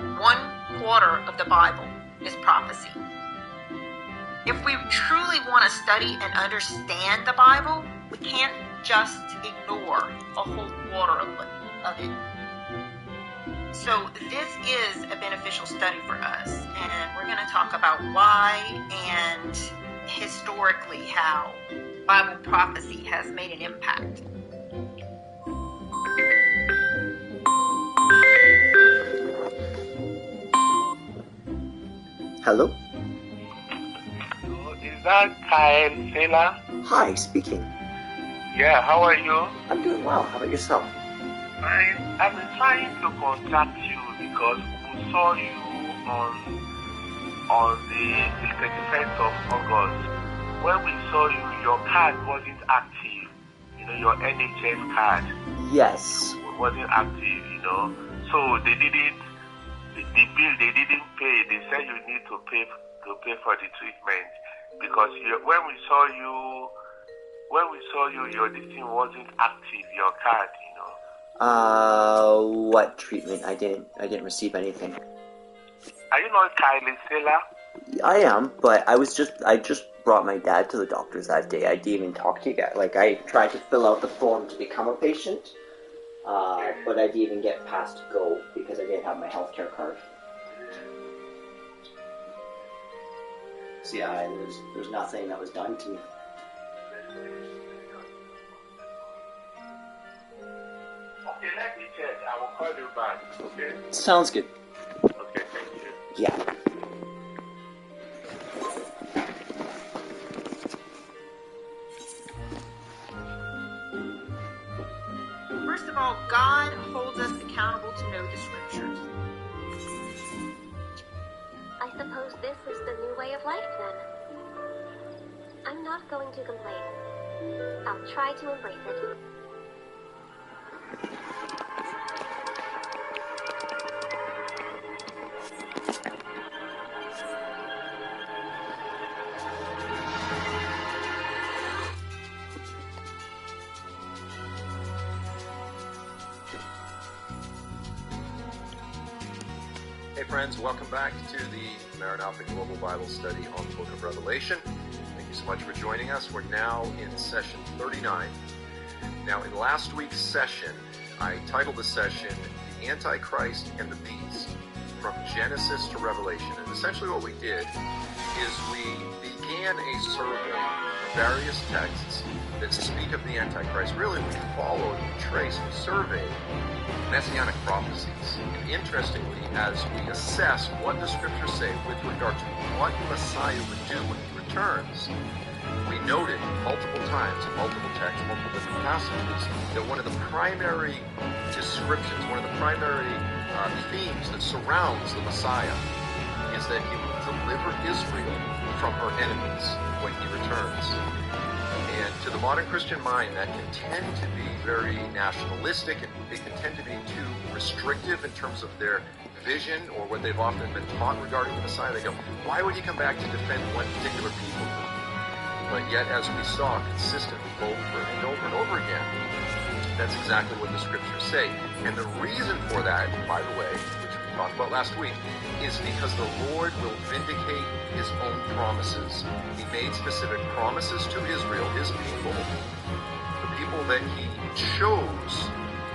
1/4 of the Bible is prophecy. If we truly want to study and understand the Bible, we can't just ignore a whole quarter of it. So this is a beneficial study for us, and we're going to talk about why and historically how Bible prophecy has made an impact. Hello? Is that Kyle Sailor? Hi, speaking. Yeah, how are you? I'm doing well. How about yourself? I've been trying to contact you because we saw you on the 31st of August. When we saw you, your card wasn't active. Your NHS card. Yes. Wasn't active, So they didn't, the bill they didn't pay. They said you need to pay for the treatment because when we saw you, your this thing wasn't active, your card, What treatment? I didn't receive anything. Are you not Kylie Sailor? I am, but I just brought my dad to the doctor's that day. I didn't even talk to you guys. Like, I tried to fill out the form to become a patient, but I didn't even get past go because I didn't have my healthcare card. So yeah, there's nothing that was done to me. Okay, let me check. I will call you back, okay? Sounds good. Okay, thank you. Yeah. First of all, God holds us accountable to know the scriptures. I suppose this is the new way of life then. I'm not going to complain. I'll try to embrace it. Hey friends, welcome back to the Maranatha Global Bible Study on the Book of Revelation. Thank you so much for joining us. We're now in session 39. Now, in last week's session, I titled the session, The Antichrist and the Beast, from Genesis to Revelation. And essentially what we did is we began a survey of various texts that speak of the Antichrist. Really, we followed, we traced, we surveyed messianic prophecies. And interestingly, as we assess what the scriptures say with regard to what Messiah would do when he returns, we noted multiple times in multiple texts, multiple different passages, that one of the primary descriptions, one of the primary themes that surrounds the Messiah is that he will deliver Israel from her enemies when he returns. And to the modern Christian mind, that can tend to be very nationalistic, and it can tend to be too restrictive in terms of their vision or what they've often been taught regarding the Messiah. They go, why would he come back to defend one particular people group? But yet, as we saw consistently over and over and over again, that's exactly what the scriptures say. And the reason for that, by the way, which we talked about last week, is because the Lord will vindicate his own promises. He made specific promises to Israel, his people, the people that he chose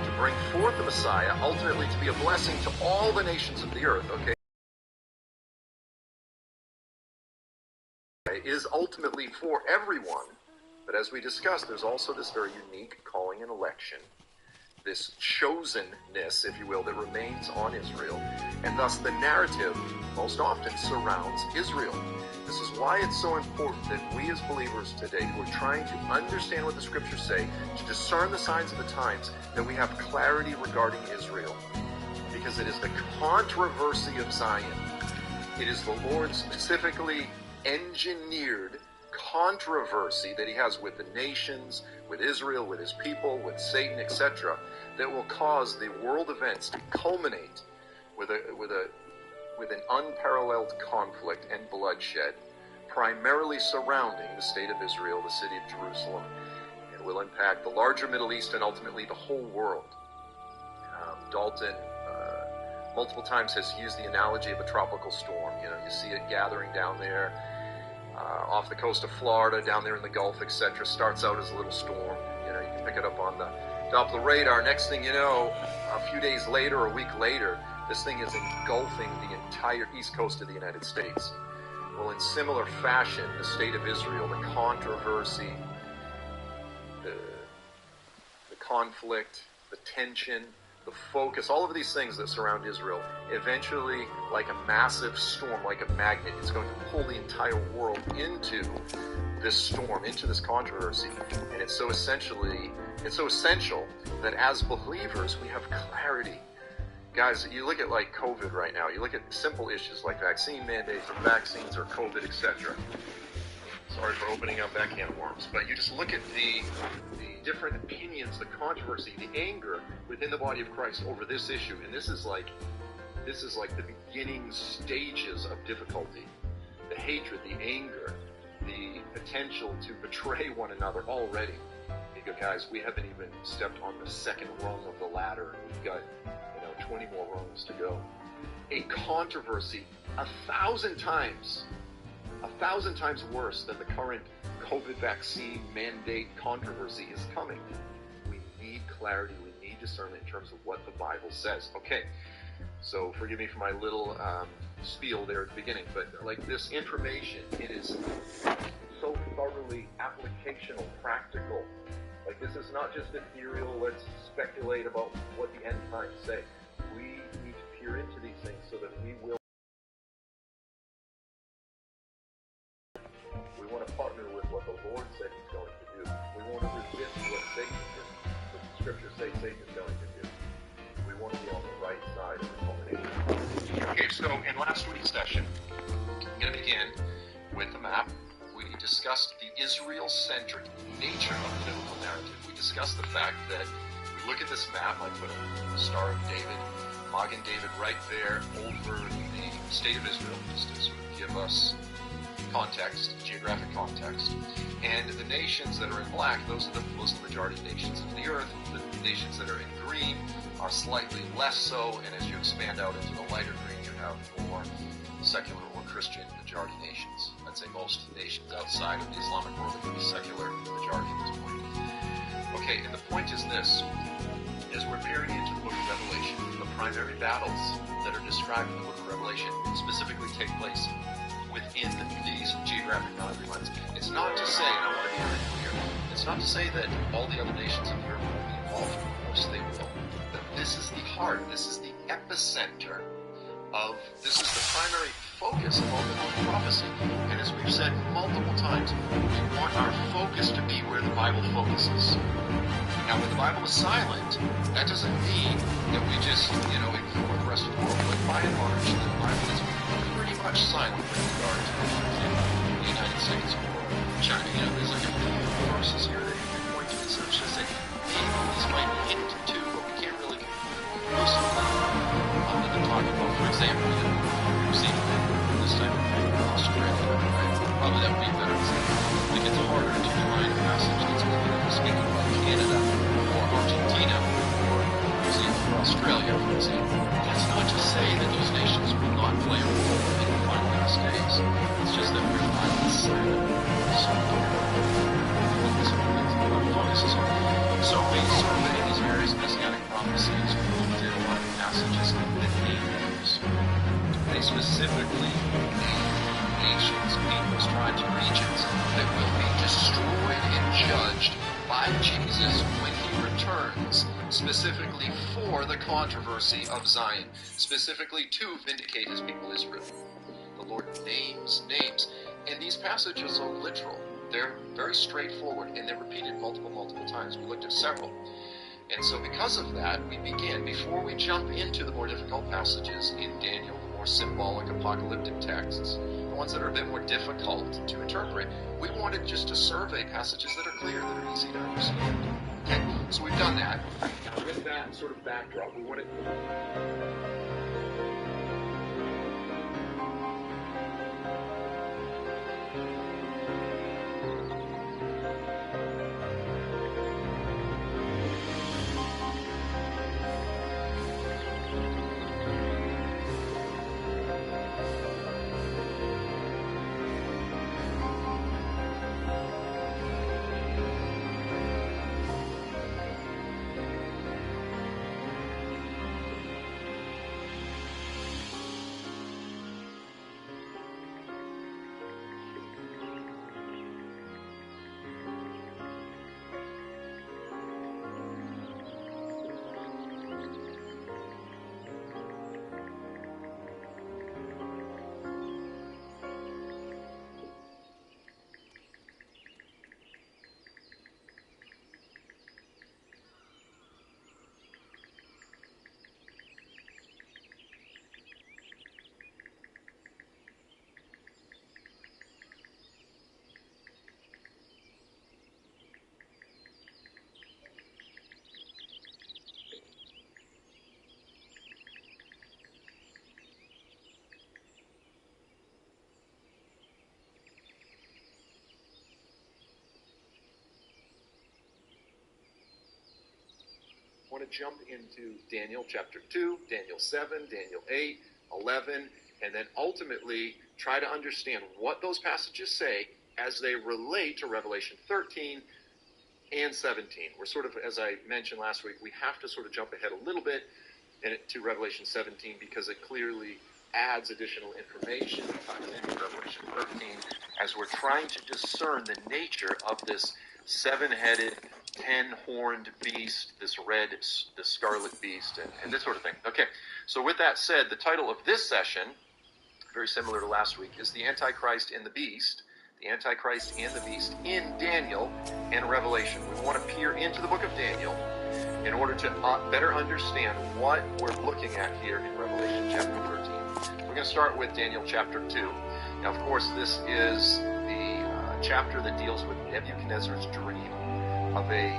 to bring forth the Messiah, ultimately to be a blessing to all the nations of the earth, okay? Is ultimately for everyone. But as we discussed, there's also this very unique calling and election, this chosenness, if you will, that remains on Israel. And thus the narrative most often surrounds Israel. This is why it's so important that we as believers today who are trying to understand what the scriptures say, to discern the signs of the times, that we have clarity regarding Israel. Because it is the controversy of Zion. It is the Lord specifically engineered controversy that he has with the nations, with Israel, with his people, with Satan, etc., that will cause the world events to culminate with an unparalleled conflict and bloodshed, primarily surrounding the state of Israel, the city of Jerusalem. It will impact the larger Middle East and ultimately the whole world. Dalton multiple times has used the analogy of a tropical storm. You know, you see it gathering down there off the coast of Florida, down there in the Gulf, etc. Starts out as a little storm. You know, you can pick it up on the Doppler radar. Next thing you know, a few days later, or a week later, this thing is engulfing the entire east coast of the United States. Well, in similar fashion, the state of Israel, the controversy, the conflict, the tension, the focus, all of these things that surround Israel, eventually, like a massive storm, like a magnet, it's going to pull the entire world into this storm, into this controversy. And it's so essential that as believers, we have clarity. Guys, you look at like COVID right now, you look at simple issues like vaccine mandates or vaccines or COVID, etc. Sorry for opening up that can of worms, but you just look at the different opinions, the controversy, the anger within the body of Christ over this issue, and this is like the beginning stages of difficulty. The hatred, the anger, the potential to betray one another already. You go, guys, we haven't even stepped on the second rung of the ladder. We've got 20 more rungs to go. A controversy 1,000 times worse than the current COVID vaccine mandate controversy is coming. We need clarity, we need discernment in terms of what the Bible says. Okay, so forgive me for my little spiel there at the beginning, but like this information, it is so thoroughly applicational, practical. Like this is not just ethereal, let's speculate about what the end times say. We need to peer into these things so that we want to partner with what the Lord said He's going to do. We want to resist what Satan did, what the Scriptures say Satan is going to do. We want to be on the right side of the culmination. Okay, so in last week's session, I'm going to begin with the map. We discussed the Israel-centric nature of the biblical narrative. We discussed the fact that we look at this map, I put a Star of David, Magen David right there over the state of Israel, just to sort of give us context, geographic context. And the nations that are in black, those are the Muslim majority nations of the earth. The nations that are in green are slightly less so, and as you expand out into the lighter green, you have more secular or Christian majority nations. I'd say most nations outside of the Islamic world would be secular majority at this point. Okay, and the point is this. As we're peering into the book of Revelation, the primary battles that are described in the book of Revelation specifically take place within these geographic boundary lines. It's not to say, and I want to be very clear, it's not to say that all the other nations of Europe will be involved. Of course they will. But this is the heart, this is the epicenter of, this is the primary focus of all biblical prophecy. And as we've said multiple times, we want our focus to be where the Bible focuses. Now, when the Bible is silent, that doesn't mean that we just, ignore the rest of the world. But by and large, the Bible is pretty much silent with regard to, for example, the United States or China. There's like a few verses here that you can point to. So it's just that these might hint to, but we can't really conclusively other than talking about, for example, we've seen this type of thing in Australia, right? Probably that would be a better example. I think it's harder to find a passage that's clearly speaking about Canada or Argentina or New Zealand or Australia, for example. That's not to say that those nations will not play a role in the final last days. It's just that we're not silent. So focuses on. So we survey these various messianic prophecies. We looked at a lot of passages that name those. They specifically name nations, peoples, tribes, regions that will be destroyed and judged by Jesus when He returns, specifically for the controversy of Zion, specifically to vindicate His people Israel. The Lord names names, and these passages are literal. They're very straightforward, and they're repeated multiple times. We looked at several. And so because of that, we begin, before we jump into the more difficult passages in Daniel, the more symbolic apocalyptic texts, the ones that are a bit more difficult to interpret, we wanted just to survey passages that are clear, that are easy to understand. Okay, so we've done that. Now with that sort of backdrop, we wanted... want to jump into Daniel chapter 2, Daniel 7, Daniel 8, 11, and then ultimately try to understand what those passages say as they relate to Revelation 13 and 17. We're sort of, as I mentioned last week, we have to sort of jump ahead a little bit to Revelation 17 because it clearly adds additional information in Revelation 13 as we're trying to discern the nature of this seven-headed, 10-horned beast, this scarlet beast, and this sort of thing. Okay, so with that said, the title of this session, very similar to last week, is The Antichrist and the Beast. The Antichrist and the Beast in Daniel and Revelation. We want to peer into the book of Daniel in order to better understand what we're looking at here in Revelation chapter 13. We're going to start with Daniel chapter 2. Now, of course, this is the chapter that deals with Nebuchadnezzar's dream of a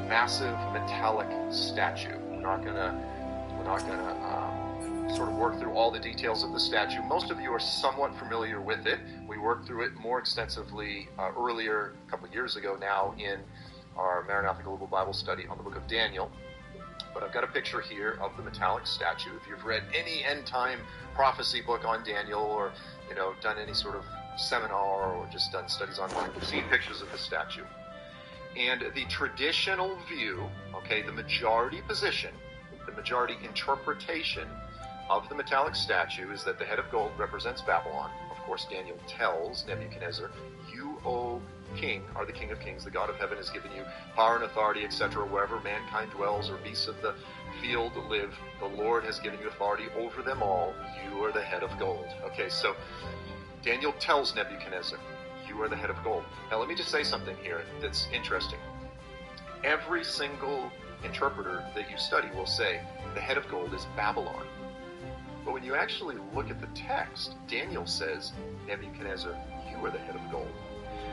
massive metallic statue. We're not going to sort of work through all the details of the statue. Most of you are somewhat familiar with it. We worked through it more extensively earlier, a couple of years ago now, in our Maranatha Global Bible Study on the book of Daniel. But I've got a picture here of the metallic statue. If you've read any end-time prophecy book on Daniel or, done any sort of seminar or just done studies online, you've seen pictures of the statue. And the traditional view, the majority position, the majority interpretation of the metallic statue is that the head of gold represents Babylon. Of course, Daniel tells Nebuchadnezzar, "You, O king, are the king of kings. The God of heaven has given you power and authority, etc. Wherever mankind dwells or beasts of the field live, the Lord has given you authority over them all. You are the head of gold." Okay, so Daniel tells Nebuchadnezzar, "You are the head of gold." Now, let me just say something here that's interesting. Every single interpreter that you study will say the head of gold is Babylon. But when you actually look at the text, Daniel says, "Nebuchadnezzar, you are the head of gold."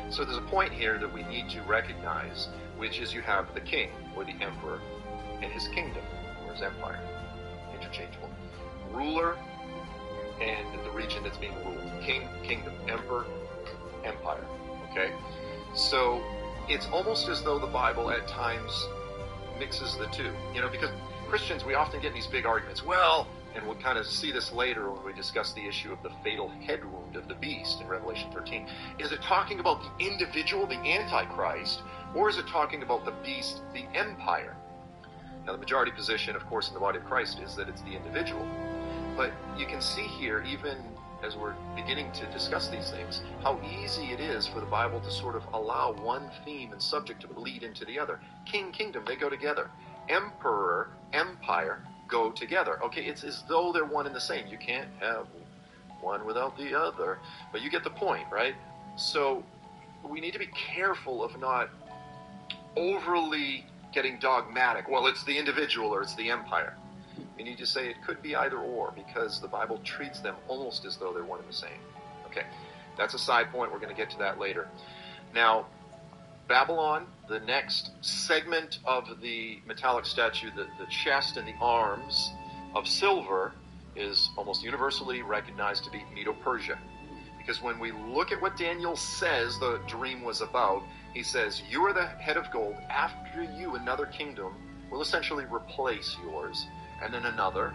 So there's a point here that we need to recognize, which is you have the king, or the emperor, and his kingdom, or his empire, interchangeable. Ruler, and the region that's being ruled. King, kingdom, emperor, empire. Okay? So it's almost as though the Bible at times mixes the two. Because Christians, we often get in these big arguments. Well, and we'll kind of see this later when we discuss the issue of the fatal head wound of the beast in Revelation 13. Is it talking about the individual, the Antichrist, or is it talking about the beast, the empire? Now, the majority position, of course, in the body of Christ is that it's the individual. But you can see here, even as we're beginning to discuss these things, how easy it is for the Bible to sort of allow one theme and subject to bleed into the other. King, kingdom, they go together. Emperor, empire, go together. Okay, it's as though they're one and the same. You can't have one without the other. But you get the point, right? So we need to be careful of not overly getting dogmatic. Well, it's the individual or it's the empire. We need to say it could be either or, because the Bible treats them almost as though they're one and the same. Okay, that's a side point. We're going to get to that later. Now, Babylon, the next segment of the metallic statue, the chest and the arms of silver, is almost universally recognized to be Medo-Persia. Because when we look at what Daniel says the dream was about, he says, "You are the head of gold. After you, another kingdom will essentially replace yours. And then another,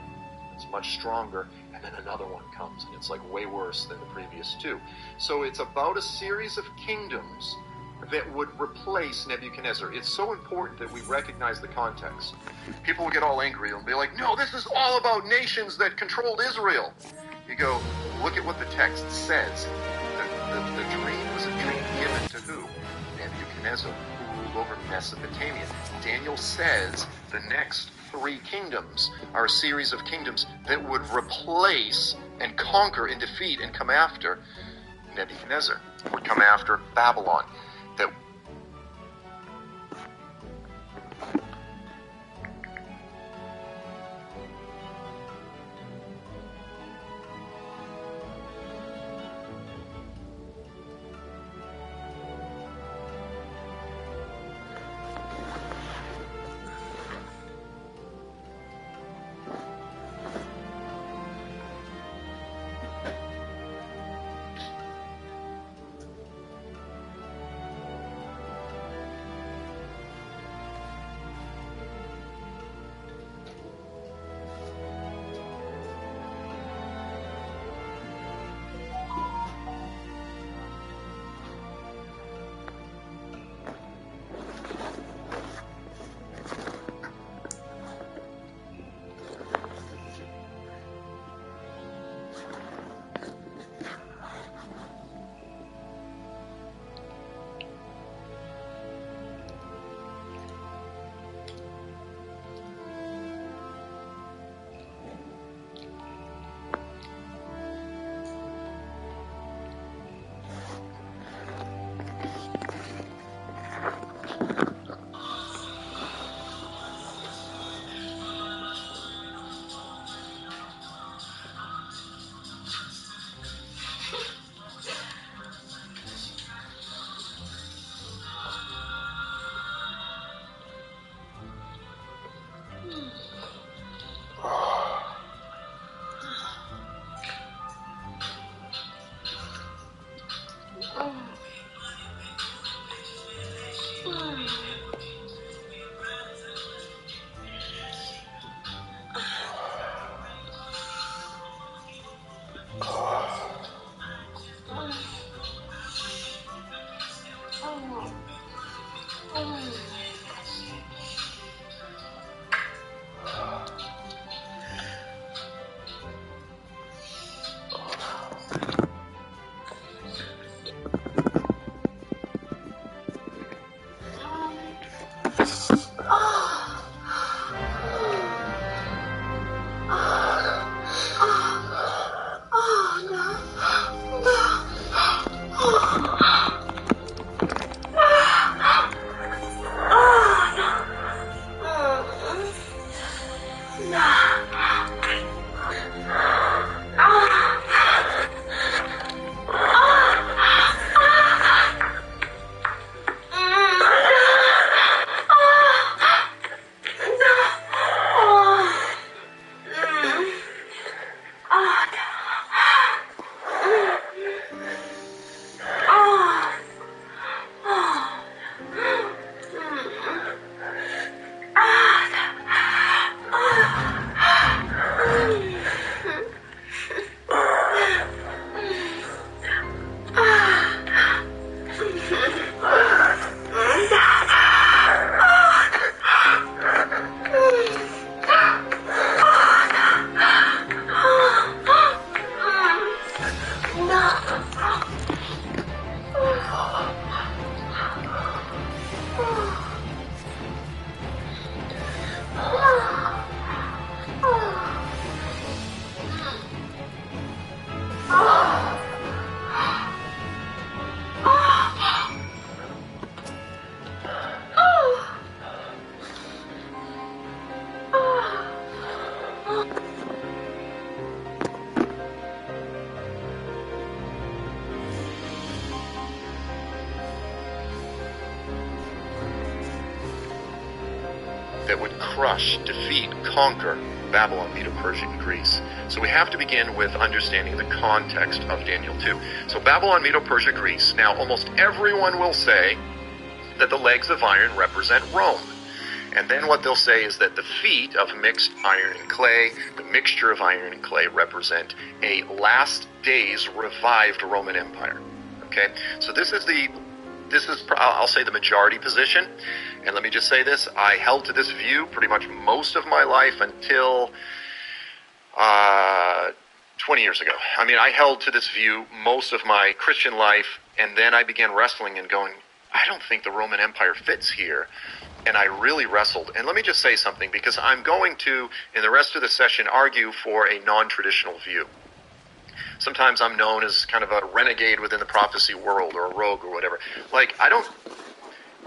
it's much stronger, and then another one comes, and it's like way worse than the previous two." So it's about a series of kingdoms that would replace Nebuchadnezzar. It's so important that we recognize the context. People will get all angry and be like, "No, this is all about nations that controlled Israel." You go, look at what the text says. The dream was a dream given to who? Nebuchadnezzar, who ruled over Mesopotamia. Daniel says the next three kingdoms are a series of kingdoms that would replace and conquer and defeat and come after Nebuchadnezzar, would come after Babylon. That that would crush, defeat, conquer Babylon, Medo-Persia, and Greece. So we have to begin with understanding the context of Daniel 2. So Babylon, Medo-Persia, Greece. Now, almost everyone will say that the legs of iron represent Rome. And then what they'll say is that the feet of mixed iron and clay, the mixture of iron and clay, represent a last days revived Roman Empire. Okay? So this is, I'll say, the majority position. And let me just say this, I held to this view pretty much most of my life until 20 years ago. I mean, I held to this view most of my Christian life, and then I began wrestling and going, I don't think the Roman Empire fits here. And I really wrestled. And let me just say something, because I'm going to, in the rest of the session, argue for a non-traditional view. Sometimes I'm known as kind of a renegade within the prophecy world, or a rogue or whatever.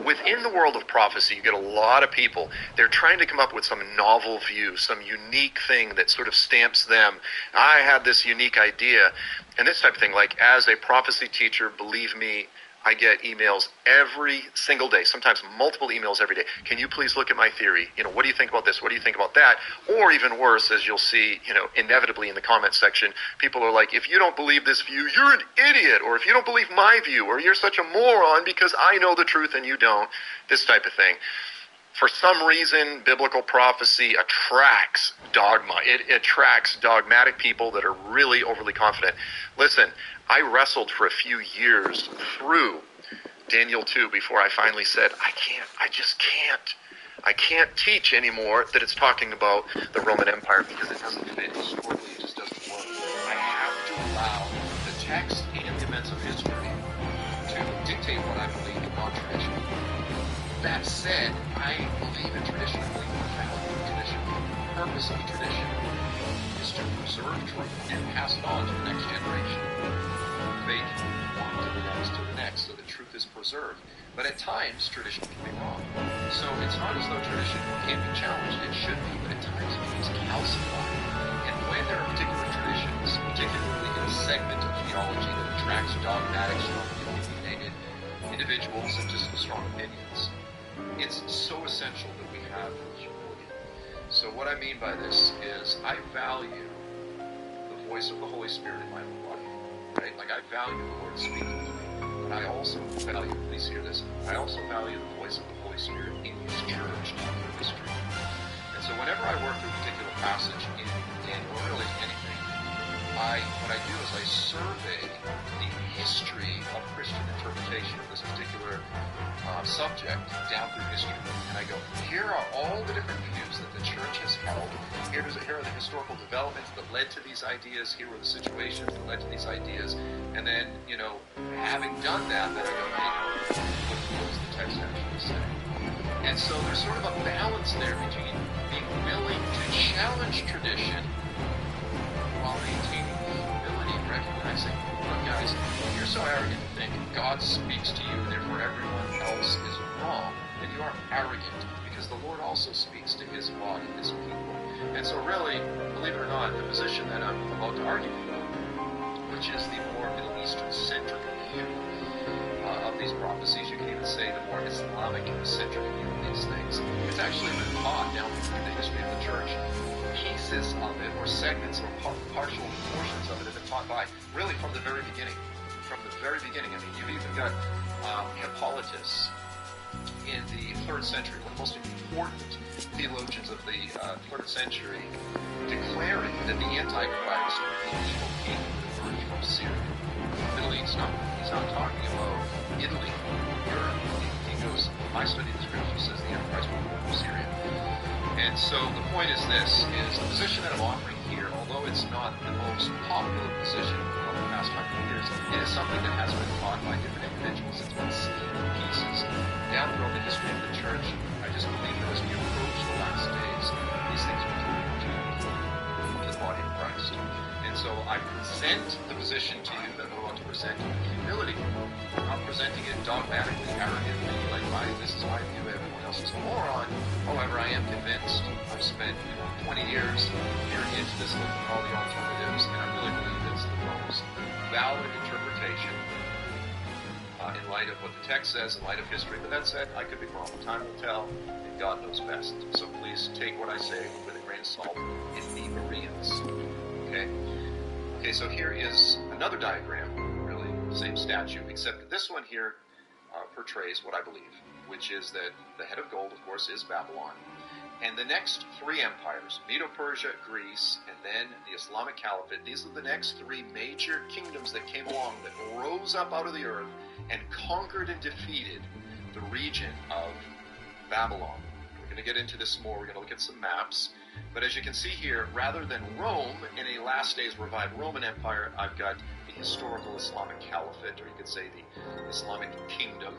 Within the world of prophecy, you get a lot of people, they're trying to come up with some novel view, some unique thing that sort of stamps them. I had this unique idea, and this type of thing. Like, as a prophecy teacher, believe me, I get emails every single day, sometimes multiple emails every day. Can you please look at my theory? What do you think about this? What do you think about that? Or even worse, as you'll see, inevitably in the comment section, people are like, if you don't believe this view, you're an idiot. Or if you don't believe my view, or you're such a moron because I know the truth and you don't. This type of thing. For some reason, biblical prophecy attracts dogma. It attracts dogmatic people that are really overly confident. Listen, I wrestled for a few years through Daniel 2 before I finally said, I can't teach anymore that it's talking about the Roman Empire because it doesn't fit historically, it just doesn't work. I have to allow the text and the events of history to dictate what I believe in non-tradition. That said, I believe in tradition. I believe in the value of tradition. The purpose of tradition is to preserve truth and pass it on to the next generation. Faith on to the next, so that truth is preserved. But at times, tradition can be wrong. So it's not as though tradition can't be challenged. It should be, but at times it needs calcified. And when there are particular traditions, particularly in a segment of theology that attracts dogmatic, strongly opinionated individuals and just strong opinions, it's so essential that we have humility. So what I mean by this is I value the voice of the Holy Spirit in my own life. Right? Like, I value the Lord speaking to me. But I also value, please hear this, I also value the voice of the Holy Spirit in His church through history. And so whenever I work through a particular passage in Daniel, or really anything, what I do is I survey the history of Christian interpretation of this particular subject down through history. And I go, here are all the different views that the church has held. Here are the historical developments that led to these ideas. Here were the situations that led to these ideas. And then, having done that, then I go, hey, what does the text actually say? And so there's sort of a balance there between being willing to challenge tradition while maintaining humility and recognizing, look guys, you're so arrogant to think God speaks to you and therefore everyone else is wrong, then you are arrogant, because the Lord also speaks to His body, His people. And so really, believe it or not, the position that I'm about to argue for, which is the more Middle Eastern-centric view of these prophecies, you can even say the more Islamic-centric view of these things, it's actually been taught down through the history of the church. Pieces of it, or segments, or partial portions of it have been taught by, really from the very beginning. From the very beginning. I mean, you've even got Hippolytus in the 3rd century, one of the most important theologians of the 3rd century, declaring that the Antichrist would be an evil king that would emerge from Syria. Middle East, he's not talking about Italy, Europe. He goes, my study of the scripture says the Antichrist will emerge from Syria. And so the point is this, is the position that I'm offering here, although it's not the most popular position of the past 100 years, it is something that has been taught by different individuals. It's been seen in pieces down throughout the history of the church. I just believe that as we approach the last days, these things will continue to the body of Christ. And so I present the position to you that I want to present with humility. I'm not presenting it dogmatically, arrogantly, like, this is my view, everyone else is a moron. However, I am convinced. I've spent 20 years peering into this, looking at all the alternatives, and I really believe it's the most valid interpretation in light of what the text says, in light of history. But that said, I could be wrong. Time will tell, and God knows best. So please take what I say with a grain of salt in the Bereans. Okay, so here is another diagram, really, same statue, except that this one here portrays what I believe, which is that the head of gold, of course, is Babylon. And the next three empires, Medo-Persia, Greece, and then the Islamic Caliphate, these are the next three major kingdoms that came along that rose up out of the earth and conquered and defeated the region of Babylon. We're going to get into this more. We're going to look at some maps. But as you can see here, rather than Rome in a last days revived Roman Empire, I've got the historical Islamic Caliphate, or you could say the Islamic Kingdom.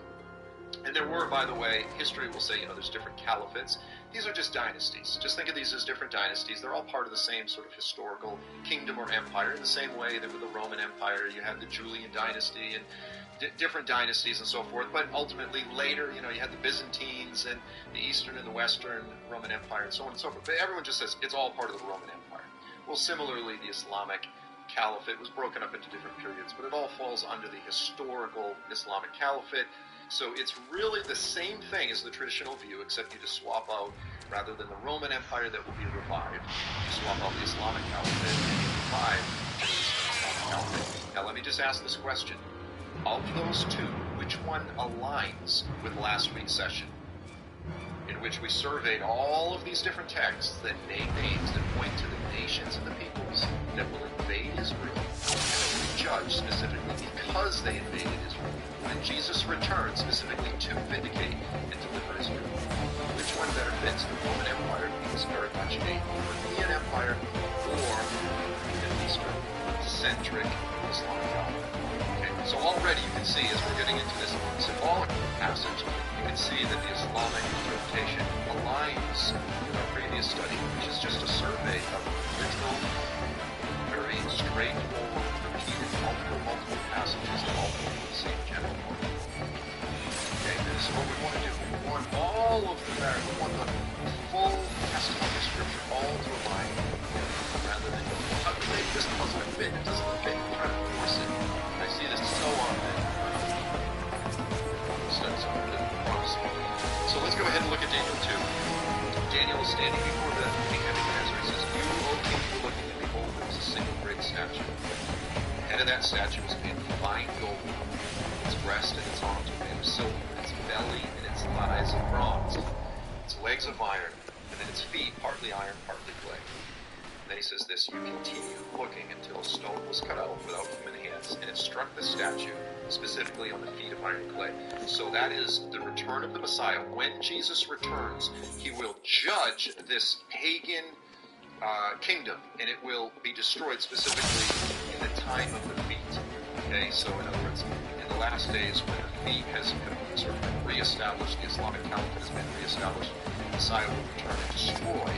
And there were, by the way, history will say, there's different caliphates. These are just dynasties. Just think of these as different dynasties. They're all part of the same sort of historical kingdom or empire, in the same way that with the Roman Empire, you had the Julian dynasty and different dynasties and so forth. But ultimately, later, you had the Byzantines and the Eastern and the Western Roman Empire and so on and so forth. But everyone just says it's all part of the Roman Empire. Well, similarly, the Islamic Caliphate was broken up into different periods, but it all falls under the historical Islamic Caliphate. So it's really the same thing as the traditional view, except you just swap out, rather than the Roman Empire that will be revived, you swap out the Islamic Caliphate and you revive the Islamic Caliphate. Now let me just ask this question. Of those two, which one aligns with last week's session, in which we surveyed all of these different texts that name names that point to the nations and the peoples that will invade Israel and be judged specifically because they invaded Israel when Jesus returns specifically to vindicate and deliver Israel? Which one better fits? The Roman Empire being very much a European empire, or the Middle Eastern centric Islamic Caliphate? Okay, so already you can see, as we're getting into this symbolic passage, you can see that the Islamic interpretation aligns with our previous study, which is just a survey of literal, very straightforward, repeated multiple passages that all point to the same general point. Okay, this is what we want to do. We want all of the narrative, we want the full testimony of Scripture all to align, rather than, maybe this doesn't fit, it doesn't fit, try to force it. I see this so often. So let's go ahead and look at Daniel 2. Daniel is standing before the king Nebuchadnezzar. He says, "You, O king, were looking, and behold, there was a single great statue. The head of that statue was made of fine gold, its breast and its arms were made of silver, its belly and its thighs of bronze, its legs of iron, and then its feet partly iron, partly clay." Then he says this, "You continued looking until a stone was cut out without human hands, and it struck the statue, specifically on the feet of iron clay." So that is the return of the Messiah. When Jesus returns, he will judge this pagan kingdom, and it will be destroyed specifically in the time of the feet. Okay, so in other words, in the last days when the feet has sort of been reestablished, the Islamic Caliphate has been reestablished, the Messiah will return and destroy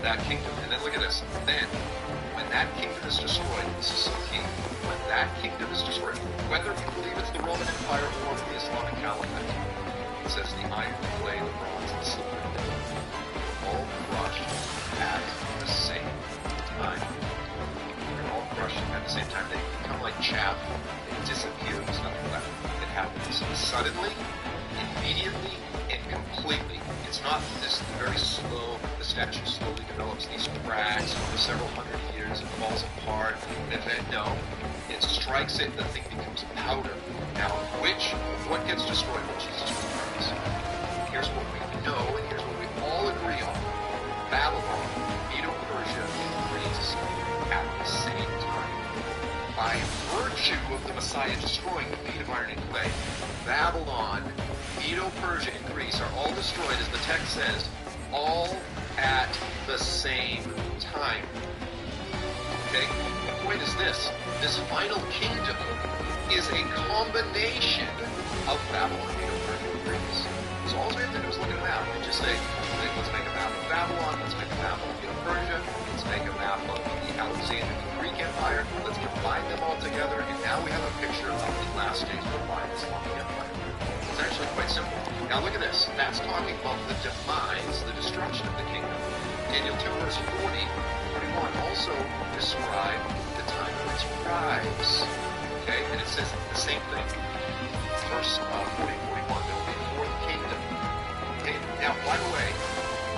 that kingdom. And then look at this. Then, when that kingdom is destroyed, this is so key, when that kingdom is destroyed, whether you believe it's the Roman Empire or the Islamic Caliphate, it says the iron, the clay, the bronze, and the silver, all crushed at the same time. They're all crushed at the same time. They become like chaff. They disappear. There's nothing left. It happens suddenly, immediately, and completely. It's not this very slow, the statue slowly develops these cracks over several hundred years, it falls apart, and then no, it strikes it, the thing becomes powder. Now, what gets destroyed when Jesus returns? Here's what we know, and here's what we all agree on. Babylon, Medo-Persia, and Greece at the same time. By virtue of the Messiah destroying the feet of iron and clay, Babylon, Medo-Persia, and Greece are all destroyed, as the text says, all at the same time. Okay? The point is this. This final kingdom is a combination of Babylon, Medo-Persia, and Greece. So all we have to do is look at a map and just say, let's make a map of Babylon, let's make a map of Medo-Persia, let's make a map of the Alexandrian Greek Empire, let's combine them all together, and now we have a picture of the last days revived Islamic Empire. It's actually quite simple. Now look at this. That's talking about the demise, the destruction of the kingdom. Daniel 2 verse 40, 41 also describe the time of its rise. Okay? And it says the same thing. verse 40 and 41. There will be a fourth kingdom. Okay, now, by the way,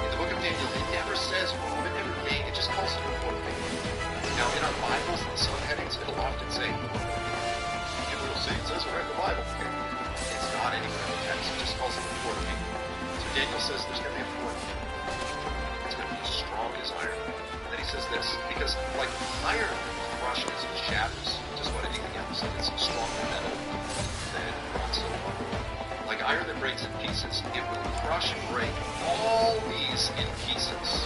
in the book of Daniel, it never says Roman or king, it just calls it the fourth kingdom. Now, in our Bibles, in the subheadings, it'll often say, you will see, it says right in the Bible. Okay? It's not anywhere in the text, it just calls it the fourth kingdom. So Daniel says there's going to be a fourth kingdom. It's going to be as strong as iron. And then he says this, because like iron crushes and shatters just about anything else, and it's stronger metal than silver. Like iron that breaks in pieces, it will crush and break all these in pieces.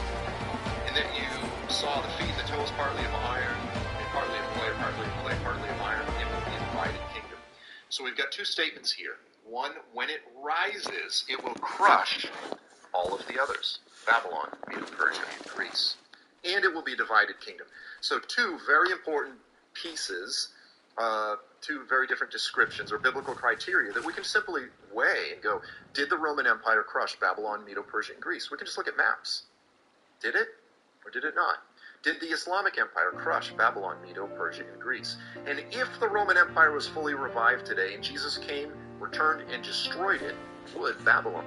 And then you saw the feet and the toes partly of iron, and partly of clay, partly of clay, partly of iron. It will be a divided kingdom. So we've got two statements here. One, when it rises, it will crush all of the others. Babylon, Medo Persia, and Greece. And it will be a divided kingdom. So two very important pieces, two very different descriptions or biblical criteria that we can simply weigh and go, did the Roman Empire crush Babylon, Medo Persia, and Greece? We can just look at maps. Did it or did it not? Did the Islamic Empire crush Babylon, Medo, Persia, and Greece? And if the Roman Empire was fully revived today and Jesus came, returned, and destroyed it, would Babylon,